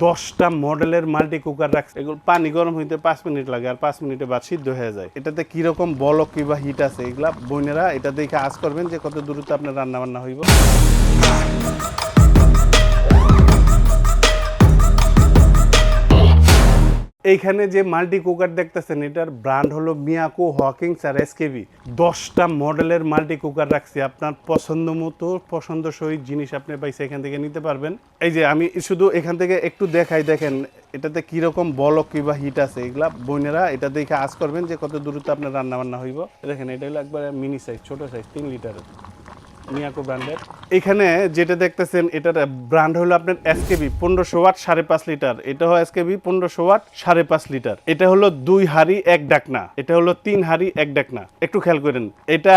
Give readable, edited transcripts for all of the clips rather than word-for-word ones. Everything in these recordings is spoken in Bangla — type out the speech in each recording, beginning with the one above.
10টা মডেলের মাল্টি কুকার রাখছে। এগুলো পানি গরম হইতে 5 মিনিট লাগে, আর 5 মিনিটে ভাত সিদ্ধ হয়ে যায়। এটাতে কিরকম বলক কিংবা হিট আছে, এগুলা বোনেরা এটা দেখে আজ করবেন যে কত দ্রুত আপনার রান্না বান্না হইব। এইখানে যে মাল্টি কুকার দেখতেছেন, এটার ব্র্যান্ড হলো মিয়াকো, হকিংস আর এসকেবি। 10টা মডেলের মাল্টি কুকার রাখছি, আপনার পছন্দ মতো পছন্দসই জিনিস আপনি পাইছে এখান থেকে নিতে পারবেন। এই যে আমি শুধু এখান থেকে একটু দেখাই, দেখেন এটাতে কিরকম বলক কিংবা হিট আছে, এগুলা বোনেরা এটা দেখে আজ করবেন যে কত দ্রুত আপনার রান্না বান্না হইব। দেখেন এটা হলো একবার মিনি সাইজ, ছোট সাইজ, 3 লিটারের মিয়াকো ব্র্যান্ডের। এখানে যেটা দেখতেছেন এটার ব্র্যান্ড হলো আপনার এসকেবি 1500 ওয়াট 5.5 লিটার। এটা হলো এসকেবি 1500 ওয়াট 5.5 লিটার। এটা হলো 2 হাঁড়ি 1 ডাকনা, এটা হলো 3 হাঁড়ি 1 ডাকনা। একটু খেয়াল করেন, এটা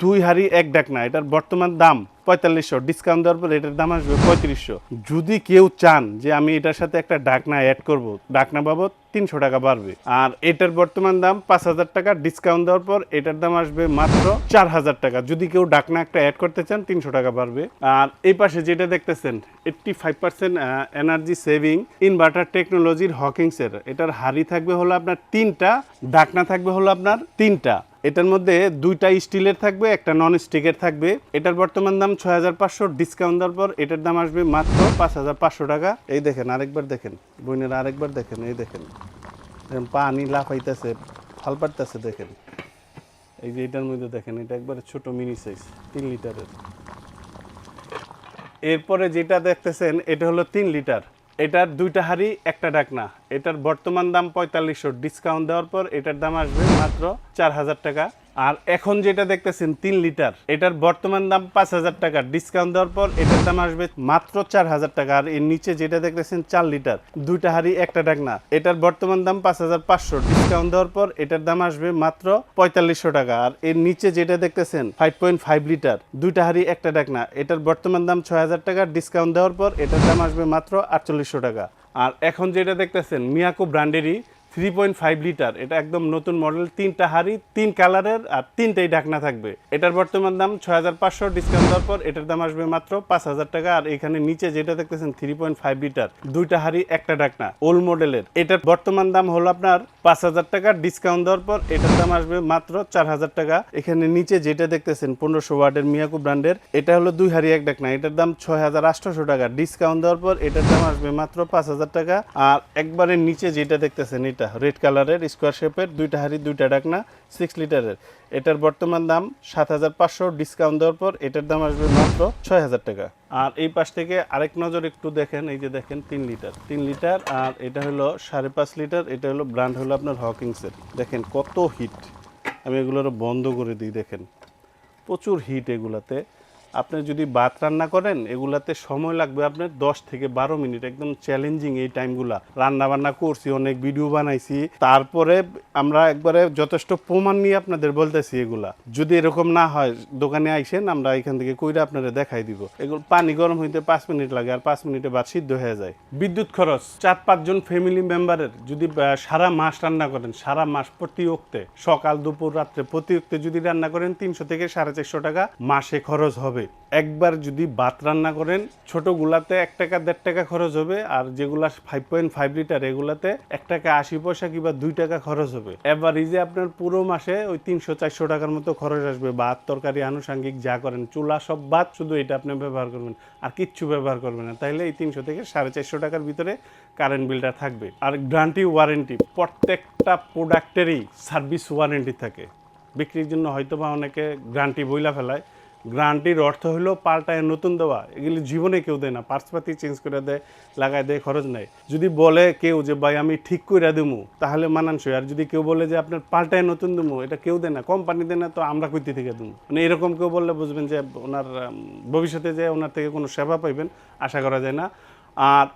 2 হাঁড়ি 1 ডাকনা। এটার বর্তমান দাম 4500, ডিসকাউন্ট দেওয়ার পর এটার দাম আসবে 3500। যদি কেউ চান যে আমি এটার সাথে একটা ডাকনা অ্যাড করব, ডাকনা বাবদ 300 টাকা বাড়বে। আর এটার বর্তমান দাম 5000 টাকা, ডিসকাউন্ট দেওয়ার পর এটার দাম আসবে মাত্র 4000 টাকা। যদি কেউ ডাকনা একটা অ্যাড করতে চান 300 টাকা বাড়বে। আর এই পাশে যেটা দেখতেছেন 85% এনার্জি সেভিং ইনভার্টার টেকনোলজির হকিংসের। এটার হাড়ি থাকবে হলো আপনার 3টা, ডাকনা থাকবে হলো আপনার 3টা। এটার মধ্যে 2টা স্টিলের থাকবে, একটা নন স্টিকের থাকবে। এটার বর্তমান দাম 6500, ডিসকাউন্ট দেওয়ার পর এটার দাম আসবে মাত্র 5500 টাকা। এই দেখেন, আরেকবার দেখেন বোনেরা, আরেকবার দেখেন, এই দেখেন পানি লাফাইতেছে, ফাল পাড়তেছে, দেখেন এই যে এটার মধ্যে দেখেন, এটা একবারে ছোট মিনি সাইজ 3 লিটারের। এরপরে যেটা দেখতেছেন এটা হলো 3 লিটার। এটার 2টা হাঁড়ি 1টা ডাকনা। এটার বর্তমান দাম 4500, ডিসকাউন্ট দেওয়ার পর এটার দাম আসবে মাত্র 4000 টাকা। আর এখন যেটা দেখতেছেন 3 লিটার, এটার বর্তমান দাম 5000 টাকা, ডিসকাউন্ট দেওয়ার পর এটার দাম আসবে মাত্র 4000 টাকা। আর এর নিচে যেটা দেখতেছেন 4 লিটার, 2টা হাঁড়ি 1টা ডাকনা। এটার বর্তমান দাম 5500, ডিসকাউন্ট দেওয়ার পর এটার দাম আসবে মাত্র 4500 টাকা। আর এর নিচে যেটা দেখতেছেন 5.5 লিটার, 2টা হাঁড়ি 1টা ডাকনা। এটার বর্তমান দাম 6000 টাকা, ডিসকাউন্ট দেওয়ার পর এটার দাম আসবে মাত্র 4800 টাকা। আর এখন যেটা দেখতেছেন মিয়াকো ব্র্যান্ডেরই 3.5 লিটার, এটা একদম নতুন মডেল, 3টা হাঁড়ি 3 কালারের আর 3টাই ঢাকনা থাকবে। এটার বর্তমান দাম 6500, ডিসকাউন্ট দেওয়ার পর এটার দাম আসবে মাত্র 5000 টাকা। আর এখানে নিচে যেটা দেখতেছেন 3.5 লিটার, 2টা হাঁড়ি 1টা ঢাকনা, ওল্ড মডেলের। এটার বর্তমান দাম হলো আপনার 5000 টাকা, ডিসকাউন্ট দেওয়ার পর এটার দাম আসবে মাত্র 4000 টাকা। এখানে নিচে যেটা দেখতেছেন 1500 ওয়াটের মিয়াকো ব্র্যান্ডের, এটা হলো 2 হাঁড়ি 1 ঢাকনা। এটার দাম 6800 টাকা, ডিসকাউন্ট দেওয়ার পর এটার দাম আসবে মাত্র 5000 টাকা। আর একবারে নিচে যেটা দেখতেছেন এটা রেড কালারের স্কোয়ার শেপের, 2টা হাঁড়ি 2টা ঢাকনা 6 লিটারের। এটার বর্তমান দাম 7500, ডিসকাউন্ট দেওয়ার পর এটার দাম আসবে মাত্র 6000 টাকা। আর এই পাশ থেকে আরেক নজর একটু দেখেন, এই যে দেখেন 3 লিটার, 3 লিটার। আর এটা হলো 5.5 লিটার। এটা হলো ব্র্যান্ড হলো আপনার হকিংসের। দেখেন কত হিট, আমি এগুলোর বন্ধ করে দিই, দেখেন প্রচুর হিট এগুলাতে। আপনি যদি ভাত রান্না করেন এগুলাতে সময় লাগবে আপনার 10 থেকে 12 মিনিট, একদম চ্যালেঞ্জিং এই টাইমগুলা। রান্না বান্না করছি, অনেক ভিডিও বানাইছি, তারপরে আমরা একবারে যথেষ্ট প্রমাণ নিয়ে আপনাদের বলতেছি এগুলা। যদি এরকম না হয় দোকানে আইসেন, আমরা এখান থেকে কইরা আপনারা দেখাই দিব। এগুলো পানি গরম হইতে 5 মিনিট লাগে, আর 5 মিনিটে ভাত সিদ্ধ হয়ে যায়। বিদ্যুৎ খরচ 4-5 জন ফ্যামিলি মেম্বারের যদি সারা মাস রান্না করেন, সারা মাস প্রতি ওক্তে সকাল দুপুর রাত্রে প্রতি ওক্তে যদি রান্না করেন 300 থেকে 450 টাকা মাসে খরচ হবে। একবার যদি ভাত রান্না করেন ছোটগুলাতে 1 টাকা 1.5 টাকা খরচ হবে, আর যেগুলা 5.5 লিটার এগুলাতে 1 টাকা 80 পয়সা কিংবা 2 টাকা খরচ হবে। এভারেজে আপনার পুরো মাসে ওই 300-400 টাকার মতো খরচ আসবে। ভাত তরকারি আনুষঙ্গিক যা করেন, চুলা সব বাদ, শুধু এটা আপনি ব্যবহার করবেন, আর কিচ্ছু ব্যবহার করবেন না। তাইলে এই 300 থেকে 450 টাকার ভিতরে কারেন্ট বিলটা থাকবে। আর গ্যারান্টি ওয়ারেন্টি, প্রত্যেকটা প্রোডাক্টেরই সার্ভিস ওয়ারেন্টি থাকে। বিক্রির জন্য হয়তো বা অনেকে গ্যারান্টি বইলা ফেলায়, গ্যারান্টির অর্থ হলো পাল্টায় নতুন দেওয়া। এগুলি জীবনে কেউ দেয় না, পার্টসপাতি চেঞ্জ করে দেয়, লাগাই দেয়, খরচ নেই। যদি বলে কেউ যে ভাই আমি ঠিক করে দেবো, তাহলে মানানসই। আর যদি কেউ বলে যে আপনার পাল্টায় নতুন দেবো, এটা কেউ দেয় না, কোম্পানি দেয় না, তো আমরা কইতে থেকে দেবো। মানে এরকম কেউ বললে বুঝবেন যে ওনার ভবিষ্যতে যে ওনার থেকে কোনো সেবা পাইবেন আশা করা যায় না। আর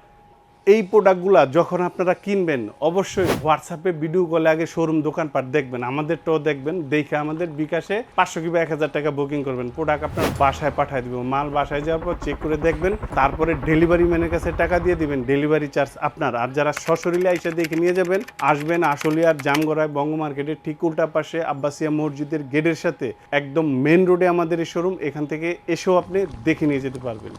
এই প্রোডাক্টগুলো যখন আপনারা কিনবেন অবশ্যই হোয়াটসঅ্যাপে ভিডিও কলে আগে শোরুম দোকানপাট দেখবেন, আমাদেরটাও দেখবেন, দেখে আমাদের বিকাশে 500 কিংবা 1000 টাকা বুকিং করবেন। প্রোডাক্ট আপনার বাসায় পাঠিয়ে দেবো। মাল বাসায় যাওয়ার পর চেক করে দেখবেন, তারপরে ডেলিভারি ম্যানের কাছে টাকা দিয়ে দিবেন, ডেলিভারি চার্জ আপনার। আর যারা সশরীরে এসে দেখে নিয়ে যাবেন, আসবেন আশুলিয়ার জামগড়ায় বঙ্গ মার্কেটের ঠিক উল্টা পাশে আব্বাসিয়া মসজিদের গেটের সাথে একদম মেন রোডে আমাদের এই শোরুম। এখান থেকে এসেও আপনি দেখে নিয়ে যেতে পারবেন।